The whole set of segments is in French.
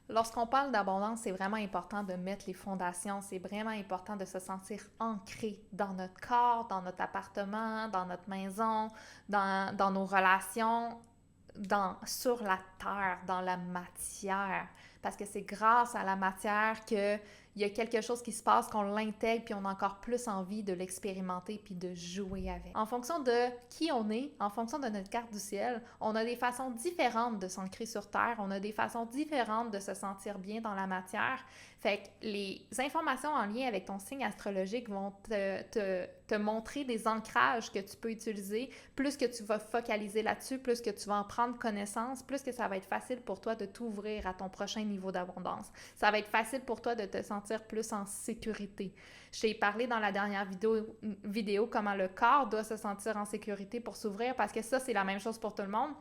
Lorsqu'on parle d'abondance, c'est vraiment important de mettre les fondations, c'est vraiment important de se sentir ancré dans notre corps, dans notre appartement, dans notre maison, dans nos relations, sur la terre, dans la matière. Parce que c'est grâce à la matière qu'il y a quelque chose qui se passe, qu'on l'intègre, puis on a encore plus envie de l'expérimenter, puis de jouer avec. En fonction de qui on est, en fonction de notre carte du ciel, on a des façons différentes de s'ancrer sur Terre, on a des façons différentes de se sentir bien dans la matière. Fait que les informations en lien avec ton signe astrologique vont te montrer des ancrages que tu peux utiliser. Plus que tu vas focaliser là-dessus, plus que tu vas en prendre connaissance, plus que ça va être facile pour toi de t'ouvrir à ton prochain niveau d'abondance. Ça va être facile pour toi de te sentir plus en sécurité. Je t'ai parlé dans la dernière vidéo comment le corps doit se sentir en sécurité pour s'ouvrir, parce que ça, c'est la même chose pour tout le monde.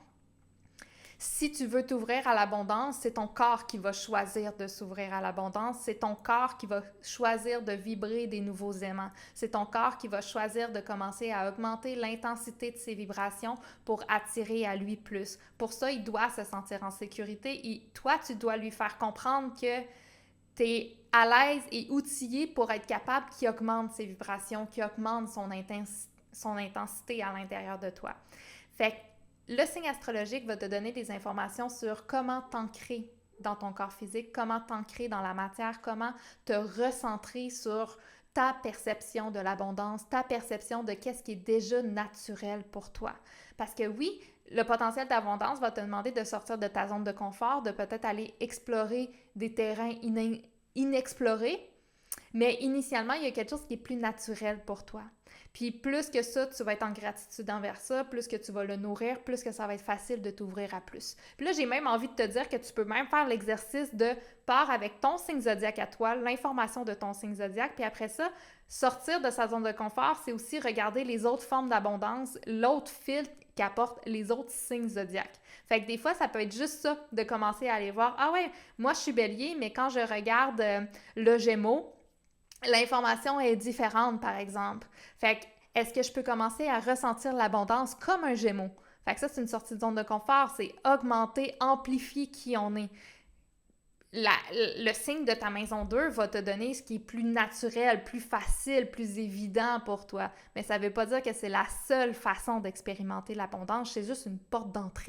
Si tu veux t'ouvrir à l'abondance, c'est ton corps qui va choisir de s'ouvrir à l'abondance. C'est ton corps qui va choisir de vibrer des nouveaux aimants. C'est ton corps qui va choisir de commencer à augmenter l'intensité de ses vibrations pour attirer à lui plus. Pour ça, il doit se sentir en sécurité et toi, tu dois lui faire comprendre que tu es à l'aise et outillé pour être capable qu'il augmente ses vibrations, qu'il augmente son intensité à l'intérieur de toi. Fait que le signe astrologique va te donner des informations sur comment t'ancrer dans ton corps physique, comment t'ancrer dans la matière, comment te recentrer sur ta perception de l'abondance, ta perception de qu'est-ce qui est déjà naturel pour toi. Parce que oui, le potentiel d'abondance va te demander de sortir de ta zone de confort, de peut-être aller explorer des terrains inexplorés, mais initialement, il y a quelque chose qui est plus naturel pour toi. Puis plus que ça, tu vas être en gratitude envers ça, plus que tu vas le nourrir, plus que ça va être facile de t'ouvrir à plus. Puis là, j'ai même envie de te dire que tu peux même faire l'exercice de part avec ton signe zodiaque à toi, l'information de ton signe zodiaque, puis après ça, sortir de sa zone de confort, c'est aussi regarder les autres formes d'abondance, l'autre filtre qu'apportent les autres signes zodiaques. Fait que des fois, ça peut être juste ça, de commencer à aller voir, ah ouais, moi je suis bélier, mais quand je regarde le Gémeaux, l'information est différente, par exemple. Fait que, est-ce que je peux commencer à ressentir l'abondance comme un Gémeaux? Fait que ça, c'est une sortie de zone de confort, c'est augmenter, amplifier qui on est. Le signe de ta maison 2 va te donner ce qui est plus naturel, plus facile, plus évident pour toi. Mais ça ne veut pas dire que c'est la seule façon d'expérimenter l'abondance, c'est juste une porte d'entrée.